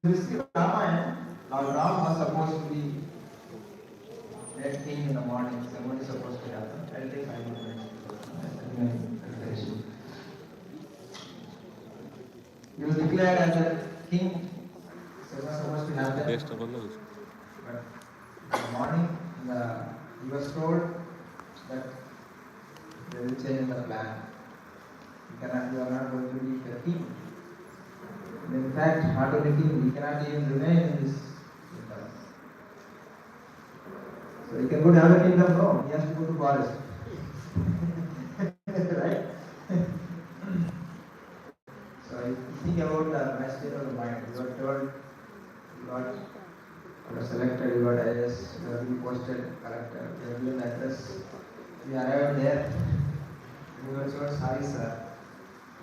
you see Ramayana, Lord Ram was supposed to be that king in the morning. So what is supposed to happen? I'll take 5 minutes. He was declared as a king. So it was supposed to happen. But in the morning, he was told that they will change the plan. You are not going to be the king. And in fact, not only king, he cannot even remain in this kingdom. So he can go to have a kingdom, no, he has to go to forest. Right? So if you think about the mastery of the mind, you are told, you got selected, you got IS, you have been posted, collector, you have given the address, you arrived there, you were told, sorry sir,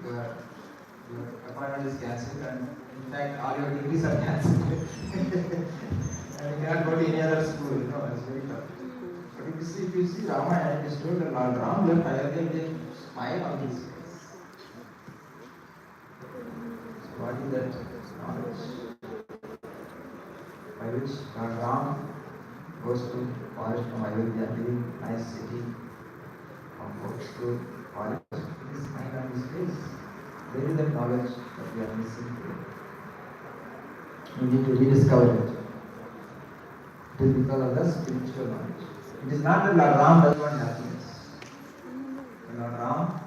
your appointment is cancelled, and in fact all your degrees are cancelled. And you cannot go to any other school, it's very tough. But if you see Ramayana, it is told that Lord Ram left Ayodhya with a smile on his face. So what is that knowledge? By which Lord Ram goes to forest from Ayodhya, living nice city, comforts to forest, with his smile on his face. Where is that knowledge that we are missing today? We need to rediscover it. It is because of the spiritual knowledge. It is not that Lord Ram does want happiness. Lord Ram,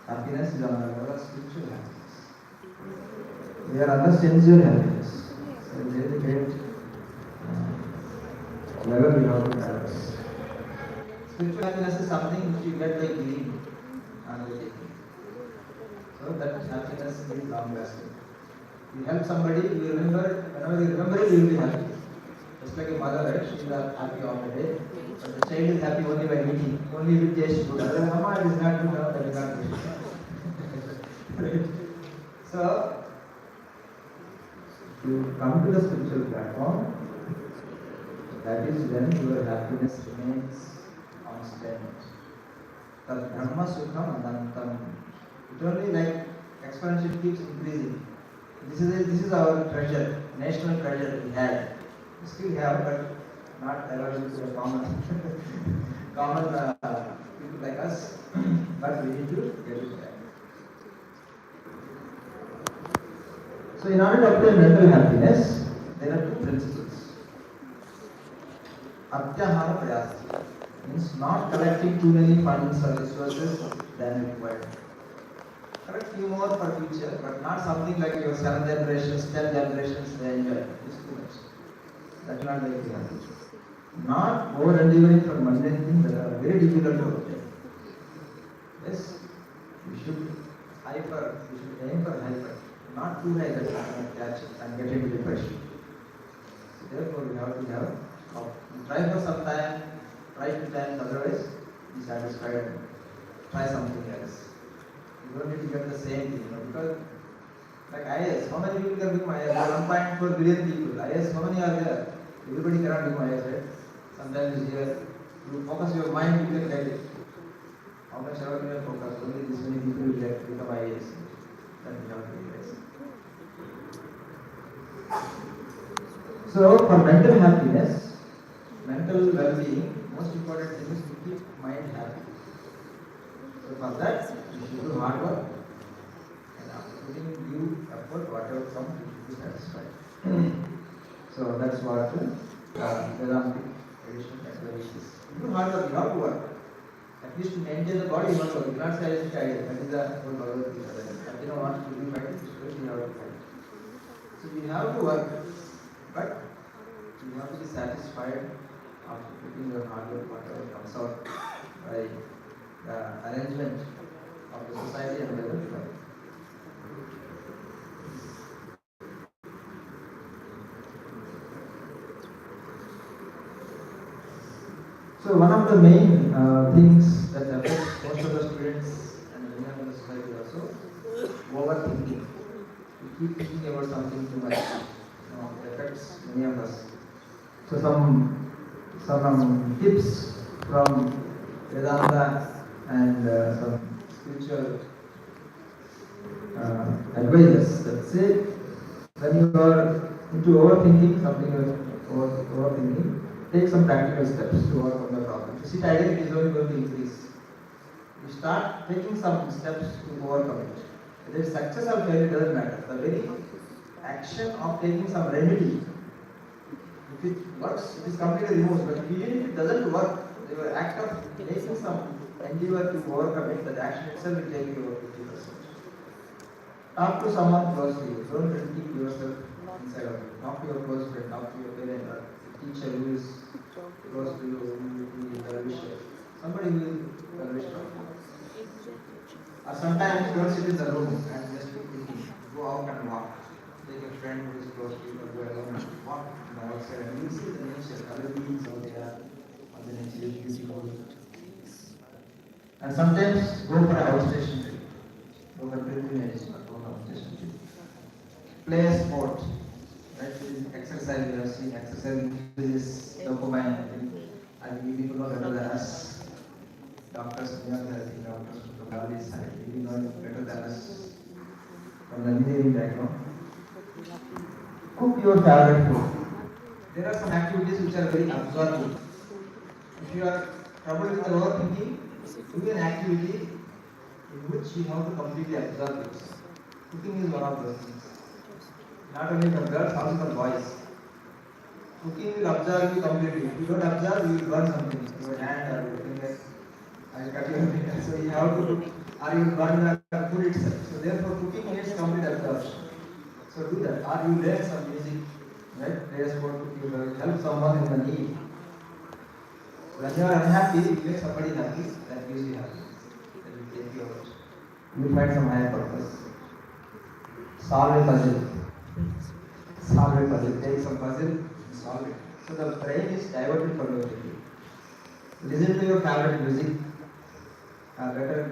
happiness is on the level of spiritual happiness. We are on the sensual happiness. So it is a great level we have to traverse. Spiritual happiness is something which you get by giving and by taking. So that happiness is long lasting. You help somebody, you remember, whenever you remember it, you will be happy. Just like a mother, right? She is happy all the day. But the child is happy only by eating, only with taste food. Otherwise, Mama, it is not good, that is not good. Right? So, if you come to the spiritual platform, that is when your happiness remains constant. Tad Brahma Sukham Anantam. It only like exponentially keeps increasing. This is our treasure, national treasure we had. We still have, but not allowed to a common people like us. But we need to get it back. So in order to obtain mental happiness, there are two principles. Atyahara prayasa means not collecting too many funds or resources than required. Collect few more for future, but not something like your 7 generations, 10 generations they enjoy. It's too much. That will not make you happy. Not over endeavoring for mundane things that are very difficult to obtain. Yes, you should aim for hyper, not too high that you cannot catch it and get into depression. So therefore, we have to try for some time, try 2 times, otherwise be satisfied and try something else. You don't need to get the same thing, because like IS, how many people can become IS? There are 1.4 billion people. IS, how many are there? Everybody cannot become IS, right? Sometimes here, you focus your mind, you can get it. How much ever you can focus, only this many people will get become IS. Then we have to realize. So for mental happiness, mental well-being, most important thing is to keep mind happy. So for that, you should do hard work, and after putting due effort, whatever comes, you should be satisfied. So that's what Vedantic tradition advises. Do hard work, you have to work. At least to maintain the body, you have to work. You cannot say I just tired. That is the whole Bhagavad Gita. You don't want to be fighting, so you have to fight. So you have to work, but you have to be satisfied after putting your hard work, whatever comes out by the arrangement of the society and the world. So one of the main things that affects most of the students and many of the society also, overthinking. We keep thinking about something too much. It affects many of us. So some tips from Vedanta and some spiritual advisors that say when you are into overthinking, overthinking, take some practical steps to overcome the problem. If you sit idle, it is only going to increase. You start taking some steps to overcome it. Whether it's success or failure doesn't matter. The very action of taking some remedy, if it works, it is completely removed. But even if it doesn't work, your act of taking some endeavor to overcome it, that action itself will take you over 50%. Talk to someone close to you. Don't keep yourself inside of you. Talk to your close friend, talk to your parent, or teacher who is close to you, who will encourage you. Somebody will encourage you. Or sometimes don't sit in the room and just keep thinking. Go out and walk. Take a friend who is close to you, or go alone and walk on the outside and you see the nature, other beings out there, or the nature is beautiful. And sometimes go for a outstation trip. Go for pilgrimage, or go for outstation trip. Play a sport. Right? Exercise, we have seen exercise increases dopamine. I think people know better than us. Doctors, doctors from the valley side, we know it better than us from the engineering background. Cook your favorite food. There are some activities which are very absorbing. If you are troubled with the overthinking, do an activity in which you have to completely absorb it. Cooking is one of those things. Not only for girls, also for boys. Cooking will absorb you completely. If you don't absorb, you will burn something. Your hand or your finger. I will cut your finger. So you have to, or you will burn the food itself. So therefore, cooking needs complete absorption. So do that. Or you learn some music, right? Play a sport, you will help someone in the need. When you are unhappy, you make somebody happy, that gives you happy. That will take you out. You will find some higher purpose. Solve a puzzle. Solve a puzzle. Take some puzzle and solve it. So the brain is diverted from your thinking. Listen to your favorite music. Better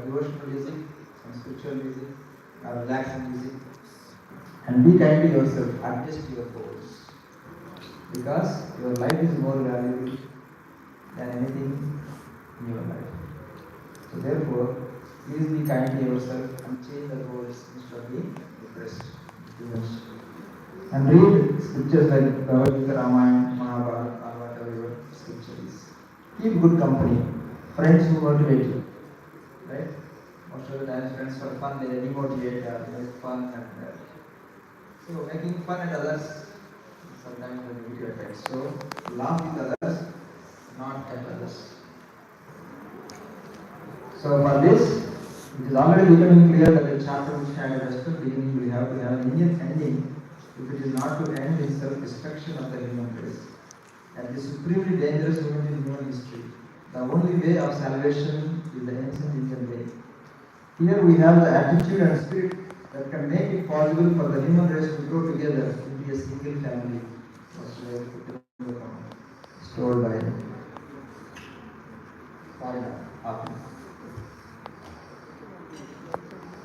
devotional music, some spiritual music, relaxing music. And be kind to yourself. Adjust your goals. Because your life is more valuable than anything in your life. So therefore, please be kind to yourself and change the goals instead of being depressed. And read scriptures like Bhagavad Gita, Ramayana, Mahabharata, or whatever your scripture is. Keep good company, friends who motivate you. Right? Most of the time, friends for fun, they demotivate, they make fun, and so making fun at others sometimes has a negative effect. So laugh with others, not at others. So for this, it is already becoming clear that the chapter which had a western beginning will have to have an Indian ending if it is not to end in self-destruction of the human race. And the supremely dangerous moment in human history. The only way of salvation is the ancient Indian way. Here we have the attitude and spirit that can make it possible for the human race to grow together into a single family. Stored by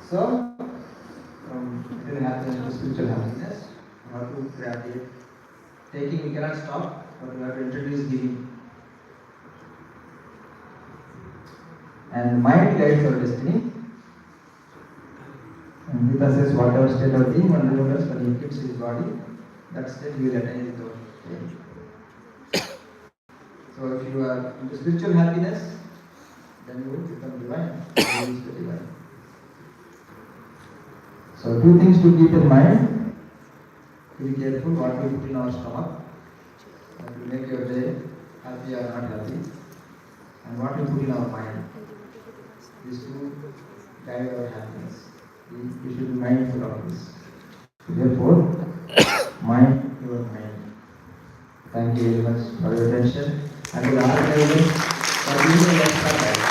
So, from material happiness to spiritual happiness, we have to graduate. Taking, we cannot stop, but we have to introduce giving. And mind guides our destiny. And Gita says, whatever state of being one remembers when he keeps his body, that state he will attain without fail. So if you are into spiritual happiness, then you will become divine. You will be divine. So two things to keep in mind. Be careful what we put in our stomach. That will make your day happy or not happy. And what we put in our mind. These two guide our happiness. We should be mindful of this. Therefore, mind your mind. Thank you very much for your attention and to the organizers for giving me extra time.